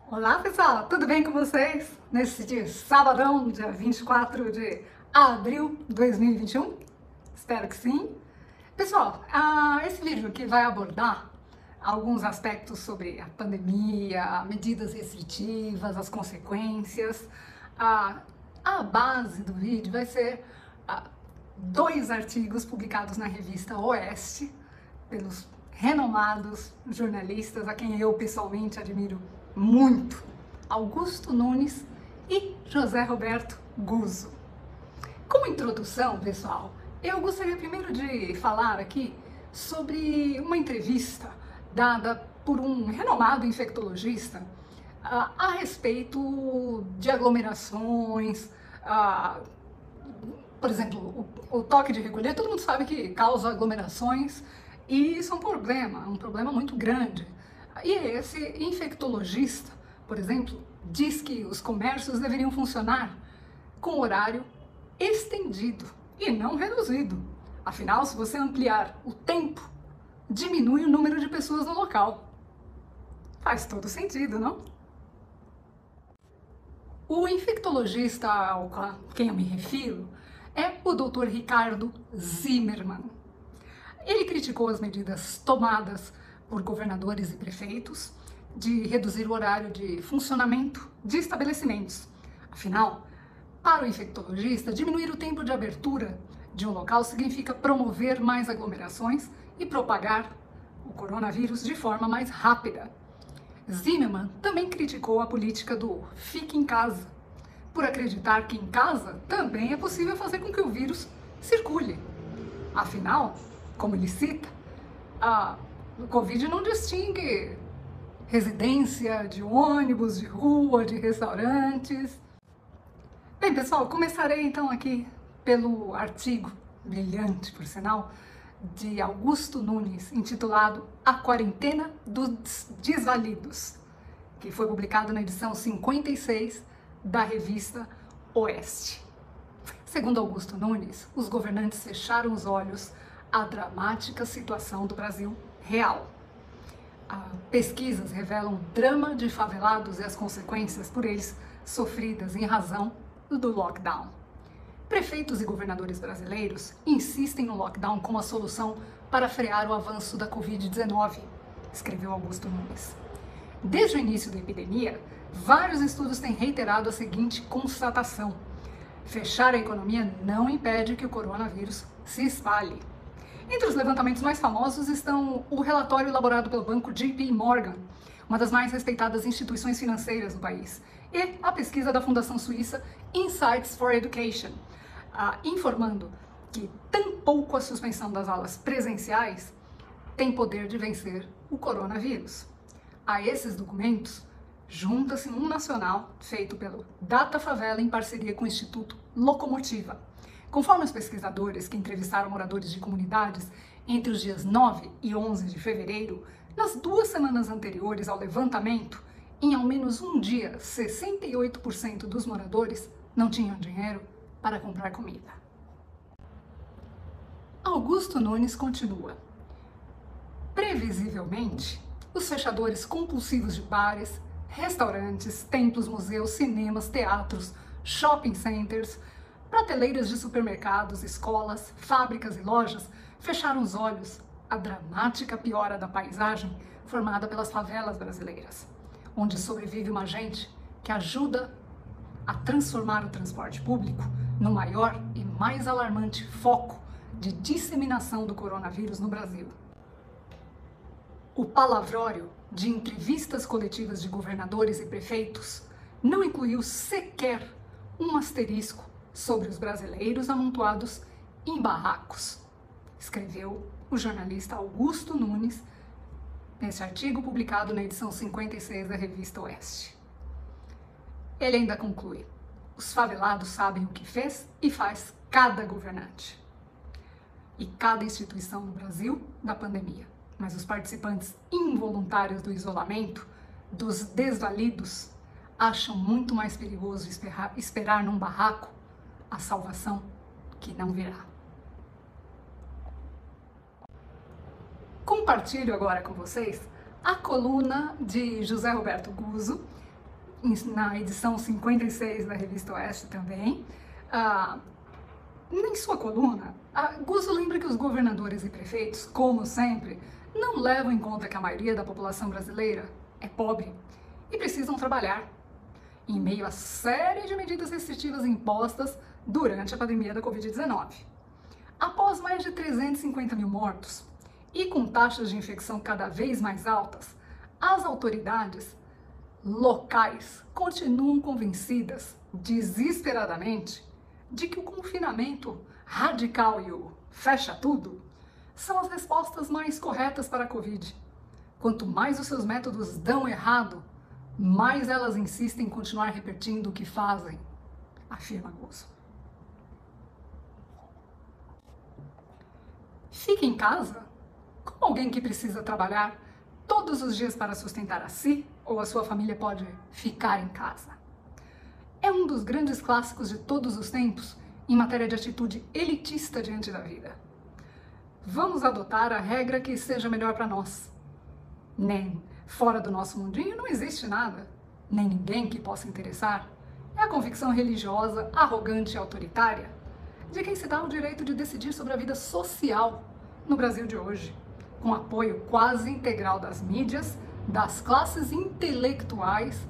Olá pessoal, tudo bem com vocês? Nesse sabadão, dia 24 de abril de 2021? Espero que sim. Pessoal, esse vídeo aqui vai abordar alguns aspectos sobre a pandemia, medidas restritivas, as consequências. A base do vídeo vai ser dois artigos publicados na revista Oeste, pelos renomados jornalistas, a quem eu pessoalmente admiro muito, Augusto Nunes e José Roberto Guzzo. Como introdução, pessoal, eu gostaria primeiro de falar aqui sobre uma entrevista dada por um renomado infectologista a respeito de aglomerações, por exemplo, o toque de recolher, todo mundo sabe que causa aglomerações e isso é um problema muito grande. E esse infectologista, por exemplo, diz que os comércios deveriam funcionar com horário estendido e não reduzido. Afinal, se você ampliar o tempo, diminui o número de pessoas no local. Faz todo sentido, não? O infectologista ao quem eu me refiro é o Dr. Ricardo Zimmermann. Ele criticou as medidas tomadas por governadores e prefeitos de reduzir o horário de funcionamento de estabelecimentos. Afinal, para o infectologista, diminuir o tempo de abertura de um local significa promover mais aglomerações e propagar o coronavírus de forma mais rápida. Zimmermann também criticou a política do fique em casa, por acreditar que em casa também é possível fazer com que o vírus circule. Afinal, como ele cita, o Covid não distingue residência de ônibus, de rua, de restaurantes. Bem, pessoal, começarei então aqui pelo artigo, brilhante por sinal, de Augusto Nunes, intitulado A Quarentena dos Desvalidos, que foi publicado na edição 56 da revista Oeste. Segundo Augusto Nunes, os governantes fecharam os olhos à dramática situação do Brasil real. Pesquisas revelam o drama de favelados e as consequências por eles sofridas em razão do lockdown. Prefeitos e governadores brasileiros insistem no lockdown como a solução para frear o avanço da Covid-19, escreveu Augusto Nunes. Desde o início da epidemia, vários estudos têm reiterado a seguinte constatação: fechar a economia não impede que o coronavírus se espalhe. Entre os levantamentos mais famosos estão o relatório elaborado pelo banco JP Morgan, uma das mais respeitadas instituições financeiras do país, e a pesquisa da Fundação Suíça Insights for Education, informando que tampouco a suspensão das aulas presenciais tem poder de vencer o coronavírus. A esses documentos, junta-se um nacional feito pelo Data Favela em parceria com o Instituto Locomotiva. Conforme os pesquisadores que entrevistaram moradores de comunidades entre os dias 9 e 11 de fevereiro, nas 2 semanas anteriores ao levantamento, em ao menos um dia, 68% dos moradores não tinham dinheiro para comprar comida. Augusto Nunes continua. Previsivelmente, os fechadores compulsivos de bares, restaurantes, templos, museus, cinemas, teatros, shopping centers, prateleiras de supermercados, escolas, fábricas e lojas fecharam os olhos à dramática piora da paisagem formada pelas favelas brasileiras, onde sobrevive uma gente que ajuda a transformar o transporte público no maior e mais alarmante foco de disseminação do coronavírus no Brasil. O palavrório de entrevistas coletivas de governadores e prefeitos não incluiu sequer um asterisco sobre os brasileiros amontoados em barracos, escreveu o jornalista Augusto Nunes nesse artigo publicado na edição 56 da revista Oeste. Ele ainda conclui: os favelados sabem o que fez e faz cada governante e cada instituição no Brasil da pandemia, mas os participantes involuntários do isolamento, dos desvalidos, acham muito mais perigoso esperar num barraco a salvação que não virá. Compartilho agora com vocês a coluna de José Roberto Guzzo, na edição 56 da Revista Oeste também, em sua coluna, Guzzo lembra que os governadores e prefeitos, como sempre, não levam em conta que a maioria da população brasileira é pobre e precisam trabalhar, em meio à série de medidas restritivas impostas durante a pandemia da Covid-19. Após mais de 350 mil mortos e com taxas de infecção cada vez mais altas, as autoridades locais continuam convencidas, desesperadamente, de que o confinamento radical e o fecha tudo são as respostas mais corretas para a Covid. Quanto mais os seus métodos dão errado, mais elas insistem em continuar repetindo o que fazem, afirma Guzzo. Fique em casa como alguém que precisa trabalhar todos os dias para sustentar a si ou a sua família pode ficar em casa. É um dos grandes clássicos de todos os tempos em matéria de atitude elitista diante da vida. Vamos adotar a regra que seja melhor para nós. Nem fora do nosso mundinho não existe nada, nem ninguém que possa interessar. É a convicção religiosa, arrogante e autoritária de quem se dá o direito de decidir sobre a vida social no Brasil de hoje, com apoio quase integral das mídias, das classes intelectuais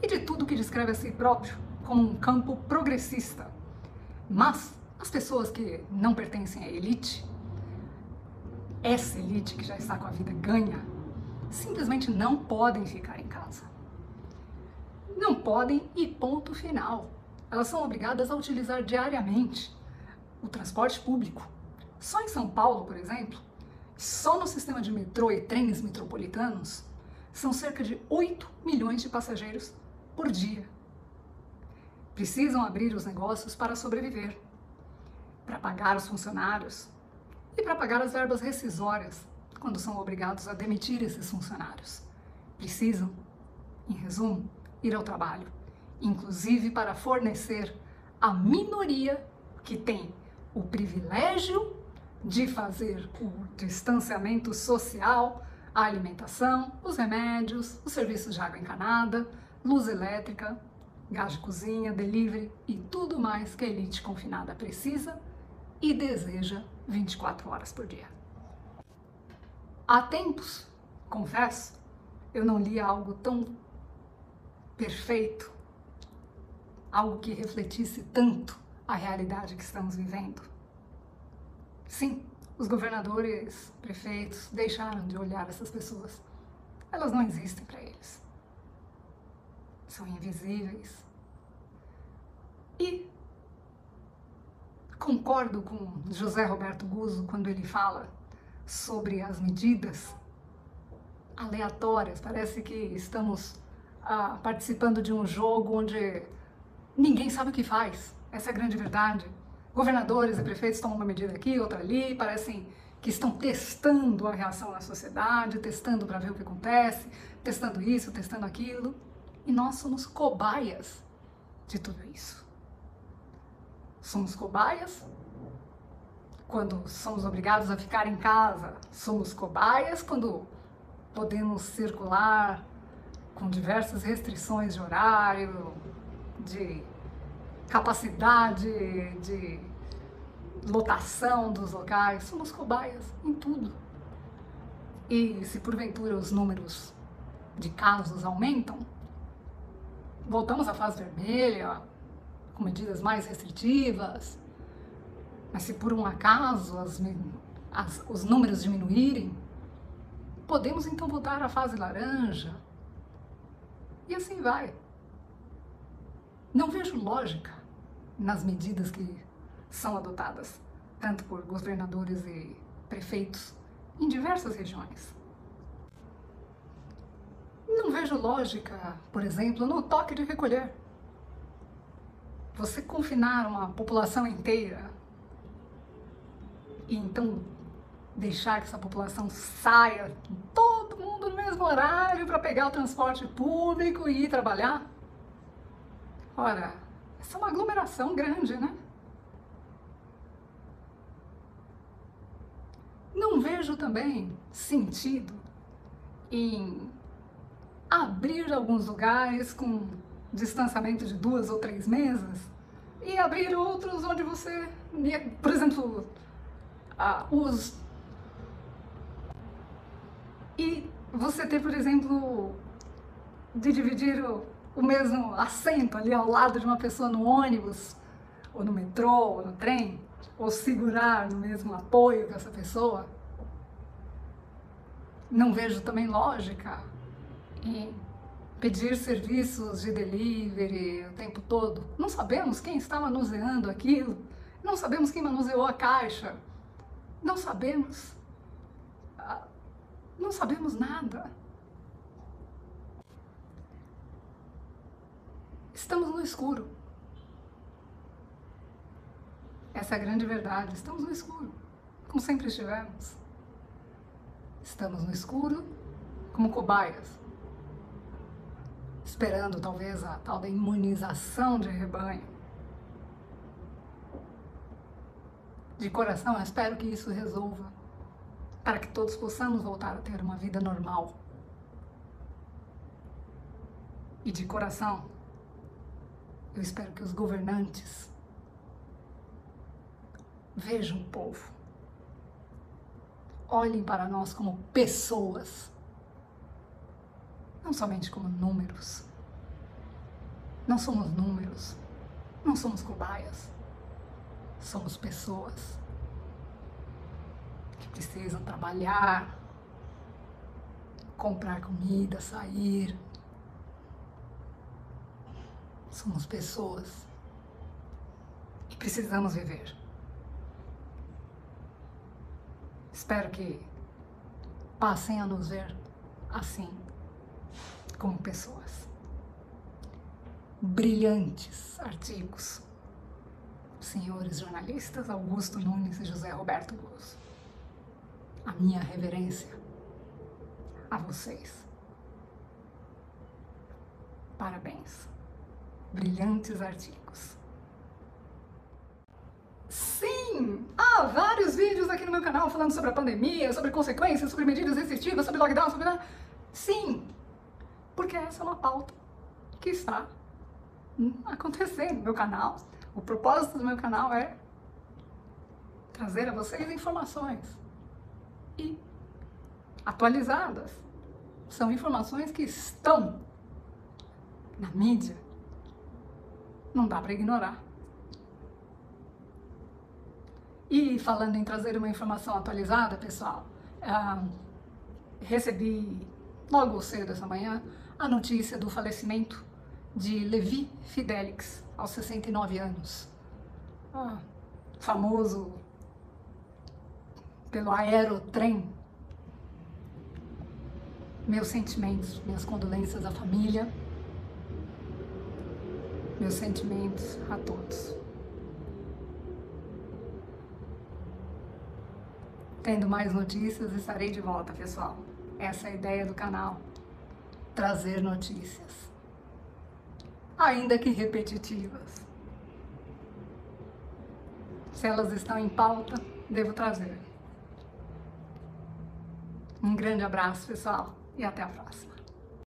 e de tudo que descreve a si próprio como um campo progressista. Mas as pessoas que não pertencem à elite, essa elite que já está com a vida ganha, simplesmente não podem ficar em casa. Não podem e ponto final. Elas são obrigadas a utilizar diariamente o transporte público. Só em São Paulo, por exemplo, só no sistema de metrô e trens metropolitanos, são cerca de 8 milhões de passageiros por dia. Precisam abrir os negócios para sobreviver, para pagar os funcionários e para pagar as verbas rescisórias quando são obrigados a demitir esses funcionários. Precisam, em resumo, ir ao trabalho, inclusive para fornecer a minoria que tem o privilégio de fazer o distanciamento social, a alimentação, os remédios, os serviços de água encanada, luz elétrica, gás de cozinha, delivery e tudo mais que a elite confinada precisa e deseja 24 horas por dia. Há tempos, confesso, eu não li algo tão perfeito, algo que refletisse tanto a realidade que estamos vivendo. Sim, os governadores, prefeitos deixaram de olhar essas pessoas. Elas não existem para eles. São invisíveis. E concordo com José Roberto Guzzo quando ele fala sobre as medidas aleatórias. Parece que estamos participando de um jogo onde ninguém sabe o que faz. Essa é a grande verdade. Governadores e prefeitos tomam uma medida aqui, outra ali, parecem que estão testando a reação na sociedade, testando para ver o que acontece, testando isso, testando aquilo. E nós somos cobaias de tudo isso. Somos cobaias quando somos obrigados a ficar em casa. Somos cobaias quando podemos circular com diversas restrições de horário, de capacidade, de lotação dos locais. Somos cobaias em tudo. E se porventura os números de casos aumentam, voltamos à fase vermelha, com medidas mais restritivas. Mas se por um acaso os números diminuírem, podemos então voltar à fase laranja. E assim vai. Não vejo lógica nas medidas que são adotadas, tanto por governadores e prefeitos em diversas regiões. Não vejo lógica, por exemplo, no toque de recolher. Você confinar uma população inteira e então deixar que essa população saia, todo mundo no mesmo horário para pegar o transporte público e ir trabalhar? Ora, essa é uma aglomeração grande, né? Não vejo também sentido em abrir alguns lugares com distanciamento de 2 ou 3 mesas e abrir outros onde você, por exemplo, e você ter, por exemplo, de dividir o mesmo assento ali ao lado de uma pessoa no ônibus, ou no metrô, ou no trem, ou segurar no mesmo apoio que essa pessoa. Não vejo também lógica em pedir serviços de delivery o tempo todo. Não sabemos quem está manuseando aquilo, não sabemos quem manuseou a caixa, não sabemos nada. Estamos no escuro. Essa é a grande verdade. Estamos no escuro, como sempre estivemos. Estamos no escuro como cobaias, esperando talvez a tal da imunização de rebanho. De coração, eu espero que isso resolva, para que todos possamos voltar a ter uma vida normal. E de coração, eu espero que os governantes vejam o povo, olhem para nós como pessoas, não somente como números. Não somos números, não somos cobaias, somos pessoas que precisam trabalhar, comprar comida, sair. Somos pessoas que precisamos viver. Espero que passem a nos ver assim, como pessoas. Brilhantes artigos, senhores jornalistas Augusto Nunes e José Roberto Guzzo. A minha reverência a vocês. Parabéns. Brilhantes artigos. Sim! Há vários vídeos aqui no meu canal falando sobre a pandemia, sobre consequências, sobre medidas restritivas, sobre lockdown, sobre... Sim! Porque essa é uma pauta que está acontecendo no meu canal. O propósito do meu canal é trazer a vocês informações e atualizadas. São informações que estão na mídia. Não dá para ignorar. E falando em trazer uma informação atualizada, pessoal, recebi logo cedo essa manhã a notícia do falecimento de Levi Fidelix, aos 69 anos. Famoso pelo aerotrem. Meus sentimentos, minhas condolências à família, meus sentimentos a todos. Tendo mais notícias, estarei de volta, pessoal. Essa é a ideia do canal, trazer notícias, ainda que repetitivas. Se elas estão em pauta, devo trazer. Um grande abraço, pessoal, e até a próxima.